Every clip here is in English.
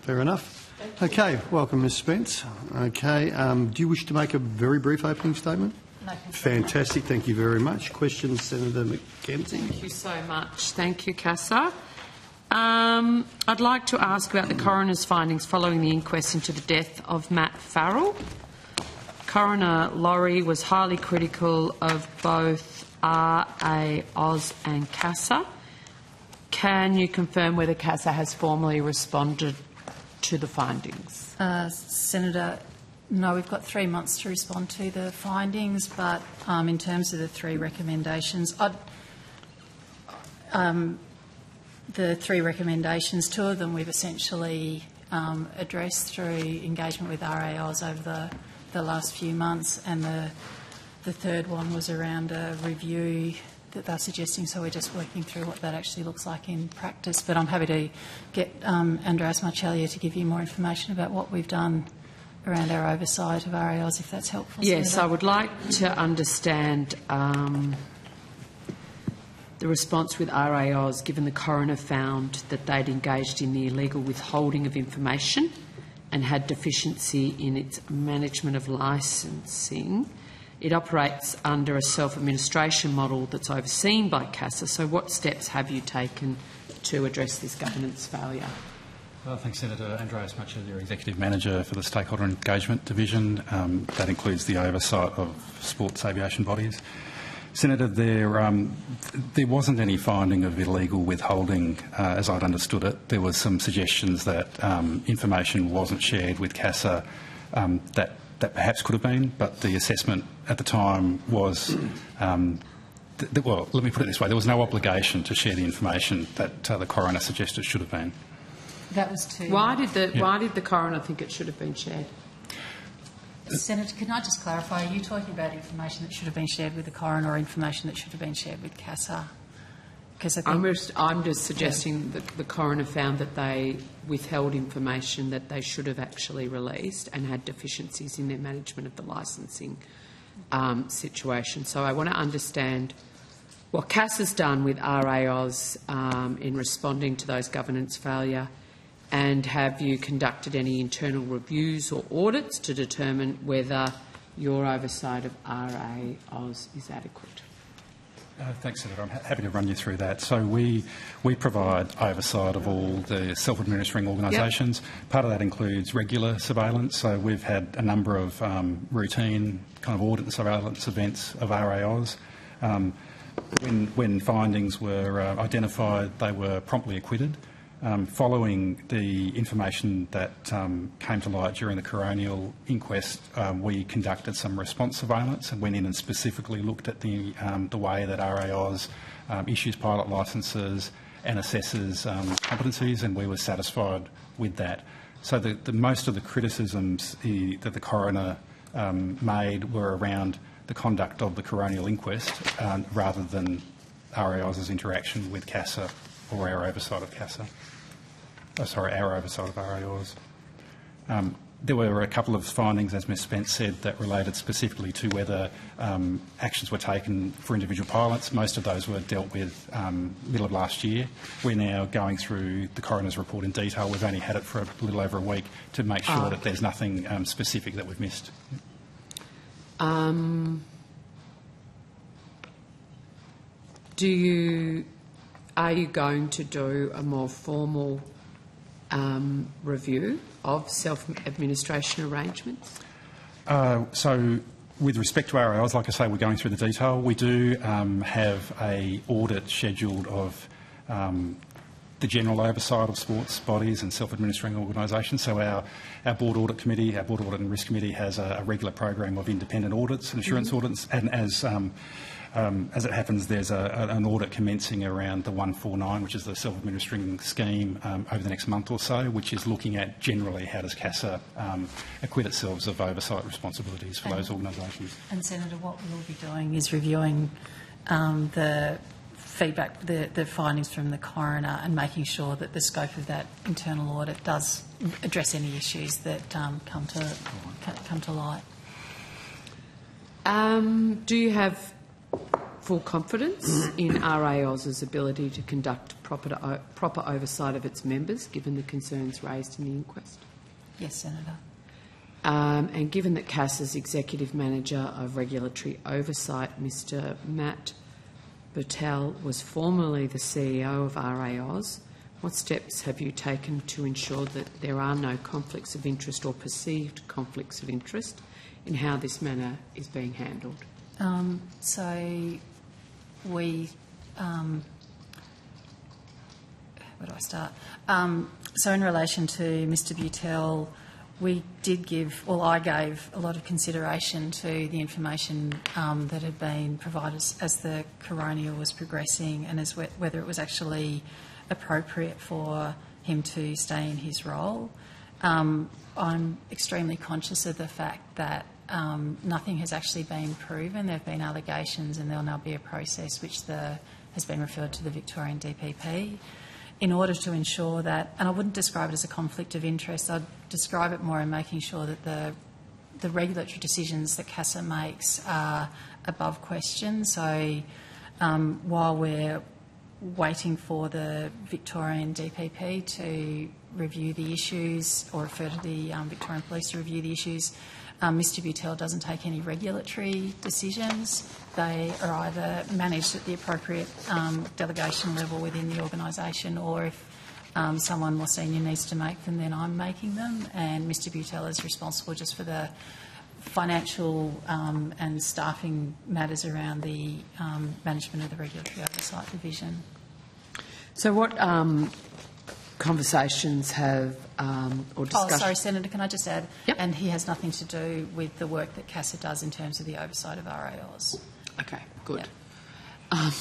Fair enough. Okay, welcome, Ms Spence. Okay, do you wish to make a very brief opening statement? No. Fantastic, thank you very much. Questions, Senator McKenzie? Thank you so much. Thank you, CASA. I'd like to ask about the coroner's findings following the inquest into the death of Matt Farrell. Coroner Laurie was highly critical of both RAOS and CASA. Can you confirm whether CASA has formally responded to the findings? Senator, no, we've got 3 months to respond to the findings, but in terms of the 3 recommendations, the 3 recommendations, 2 of them we've essentially addressed through engagement with RAOs over the last few months, and the 3rd one was around a review that they're suggesting, so we're just working through what that actually looks like in practice. But I'm happy to get Andreas Marcellia to give you more information about what we've done around our oversight of RAOs, if that's helpful. Yes, Senator. I would like to understand the response with RAOs, given the coroner found that they'd engaged in the illegal withholding of information and had deficiency in its management of licensing. It operates under a self-administration model that's overseen by CASA. So what steps have you taken to address this governance failure? Thanks, Senator. Andreas Marcellia, Executive Manager for the Stakeholder Engagement Division. That includes the oversight of sports aviation bodies. Senator, there wasn't any finding of illegal withholding, as I'd understood it. There was some suggestions that information wasn't shared with CASA that perhaps could have been, but the assessment at the time was, well, let me put it this way, there was no obligation to share the information that the coroner suggested should have been. That was too. Why did the coroner think it should have been shared? Senator, can I just clarify, are you talking about information that should have been shared with the coroner or information that should have been shared with CASA? Because I think I'm just suggesting that the coroner found that they withheld information that they should have actually released and had deficiencies in their management of the licensing situation. So I want to understand what CASA's done with RAOs in responding to those governance failure, and have you conducted any internal reviews or audits to determine whether your oversight of RAOs is adequate? Thanks, Senator. I'm happy to run you through that. So we provide oversight of all the self-administering organisations. Yep. Part of that includes regular surveillance. So we've had a number of routine kind of audit and surveillance events of RAOs. When findings were identified, they were promptly acquitted. Following the information that came to light during the coronial inquest, we conducted some response surveillance and went in and specifically looked at the way that RAOs issues pilot licences and assesses competencies, and we were satisfied with that. So the most of the criticisms that the coroner made were around the conduct of the coronial inquest rather than RAOs' interaction with CASA or our oversight of CASA. Our oversight of RAOs. There were a couple of findings, as Ms Spence said, that related specifically to whether actions were taken for individual pilots. Most of those were dealt with middle of last year. We're now going through the coroner's report in detail. We've only had it for a little over a week to make sure that there's nothing specific that we've missed. Are you going to do a more formal review of self-administration arrangements? So with respect to RAOs, like I say, we're going through the detail. We do have an audit scheduled of the general oversight of sports bodies and self-administering organisations. So our Board Audit Committee, our Board Audit and Risk Committee has a regular program of independent audits and assurance audits, and as it happens, there's an audit commencing around the 149, which is the self-administering scheme, over the next month or so, which is looking at generally how does CASA acquit itself of oversight responsibilities for those organisations. And Senator, what we'll be doing is reviewing the feedback, the findings from the coroner, and making sure that the scope of that internal audit does address any issues that come to light. Do you have full confidence in RAO's ability to conduct proper oversight of its members, given the concerns raised in the inquest? Yes, Senator. And given that CASA's Executive Manager of Regulatory Oversight, Mr Matt Farrell, was formerly the CEO of RAOs, what steps have you taken to ensure that there are no conflicts of interest or perceived conflicts of interest in how this matter is being handled? Where do I start? So in relation to Mr Butel, we did give, well, I gave a lot of consideration to the information that had been provided as the coronial was progressing, and as whether it was actually appropriate for him to stay in his role. I'm extremely conscious of the fact that nothing has actually been proven. There have been allegations, and there'll now be a process which has been referred to the Victorian DPP in order to ensure that, and I wouldn't describe it as a conflict of interest, I'd describe it more in making sure that the regulatory decisions that CASA makes are above question. So while we're waiting for the Victorian DPP to review the issues or refer to the Victorian Police to review the issues, Mr Butel doesn't take any regulatory decisions. They are either managed at the appropriate delegation level within the organisation, or if someone more senior needs to make them, then I'm making them. And Mr Butel is responsible just for the financial and staffing matters around the management of the Regulatory Oversight Division. So what conversations have or discussions... Oh, sorry, Senator, can I just add? Yep. And he has nothing to do with the work that CASA does in terms of the oversight of RAOs. Okay, good. Yep.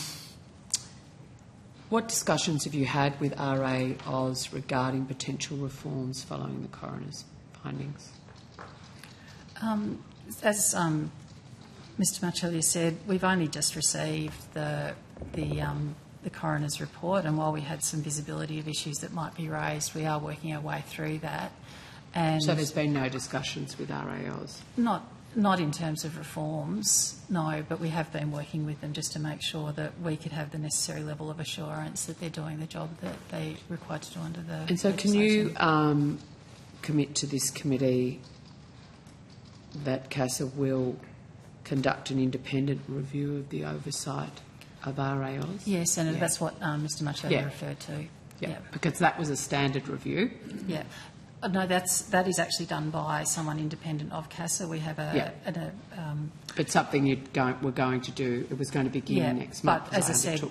What discussions have you had with RAOs regarding potential reforms following the coroner's findings? As Mr Marcelli said, we've only just received the coroner's report, and while we had some visibility of issues that might be raised, we are working our way through that. And so there's been no discussions with RAOs? Not in terms of reforms, no, but we have been working with them just to make sure that we could have the necessary level of assurance that they're doing the job that they're required to do under the And so can you commit to this committee that CASA will conduct an independent review of the oversight of RAOs? Yes, Senator, that's what Mr Marcelli referred to. Yeah, because that was a standard review. Yeah. No, that is actually done by someone independent of CASA. We have but something we're going to do. It was going to begin next month. But as I said,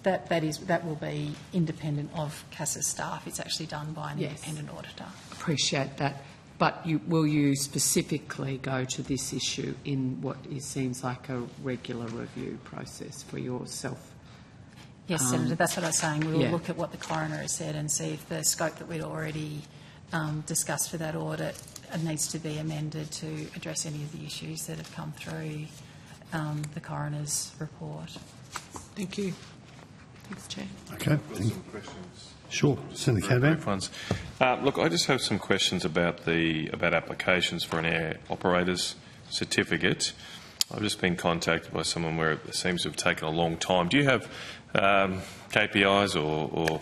that will be independent of CASA staff. It's actually done by an independent auditor. Appreciate that. But will you specifically go to this issue in what seems like a regular review process for yourself? Yes, Senator, that's what I was saying. We will look at what the coroner has said and see if the scope that we'd already discussed for that audit needs to be amended to address any of the issues that have come through the coroner's report. Thank you. Thanks, Chair. Okay. Some questions. Sure. Senator Cadman. Look, I just have some questions about applications for an air operator's certificate. I've just been contacted by someone where it seems to have taken a long time. Do you have KPIs or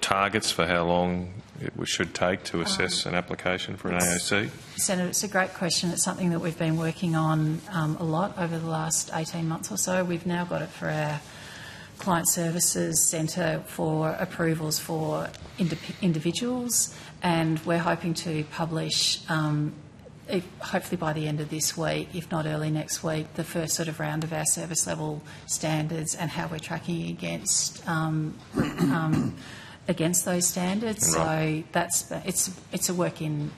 targets for how long it should take to assess an application for an AOC? Senator, it's a great question. It's something that we've been working on a lot over the last 18 months or so. We've now got it for our Client Services Centre for approvals for individuals, and we're hoping to publish hopefully by the end of this week, if not early next week, the first sort of round of our service level standards and how we're tracking against those standards. Right. So it's a work in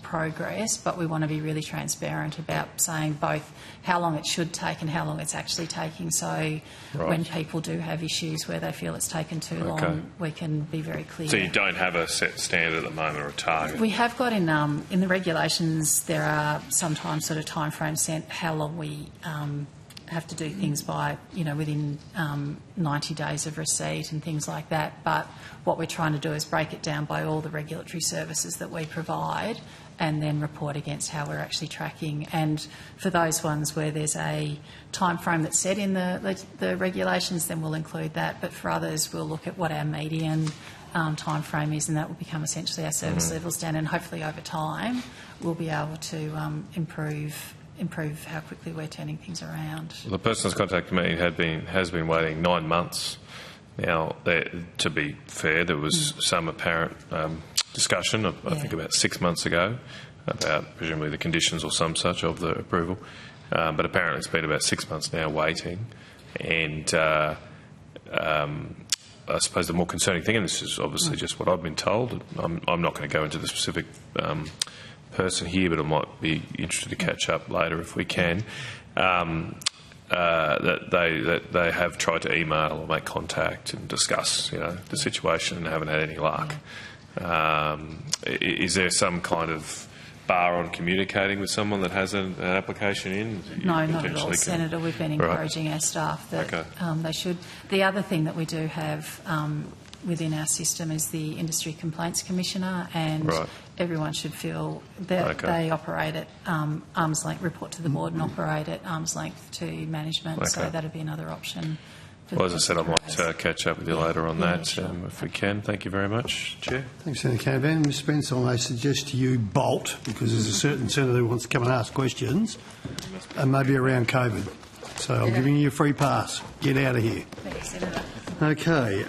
progress, but we want to be really transparent about saying both how long it should take and how long it's actually taking. So when people do have issues where they feel it's taken too long, we can be very clear. So you don't have a set standard at the moment or a target? We have got in the regulations, there are sometimes sort of timeframes set how long have to do things by, within 90 days of receipt and things like that. But what we're trying to do is break it down by all the regulatory services that we provide and then report against how we're actually tracking. And for those ones where there's a time frame that's set in the regulations, then we'll include that. But for others, we'll look at what our median time frame is, and that will become essentially our service level standard. And hopefully over time, we'll be able to improve how quickly we're turning things around. Well, the person that's contacted me has been waiting 9 months. Now, to be fair, there was some apparent discussion, I think about 6 months ago, about presumably the conditions or some such of the approval. But apparently it's been about 6 months now waiting. And I suppose the more concerning thing, and this is obviously just what I've been told, I'm not going to go into the specific person here, but I might be interested to catch up later if we can, that they have tried to email or make contact and discuss, the situation and haven't had any luck. Is there some kind of bar on communicating with someone that has an application in? No, not at all, Senator. We've been encouraging our staff that they should. The other thing that we do have within our system is the Industry Complaints Commissioner, and everyone should feel that they operate at arm's length, report to the board and operate at arm's length to management, so that would be another option. Well, as I said, I might catch up with you later on that if we can. Thank you very much, Chair. Thanks, Senator Canavan. Ms Spence, I suggest to you bolt, because there's a certain senator who wants to come and ask questions, and maybe around COVID. So I'm giving you a free pass. Get out of here. Thanks, Senator. Okay.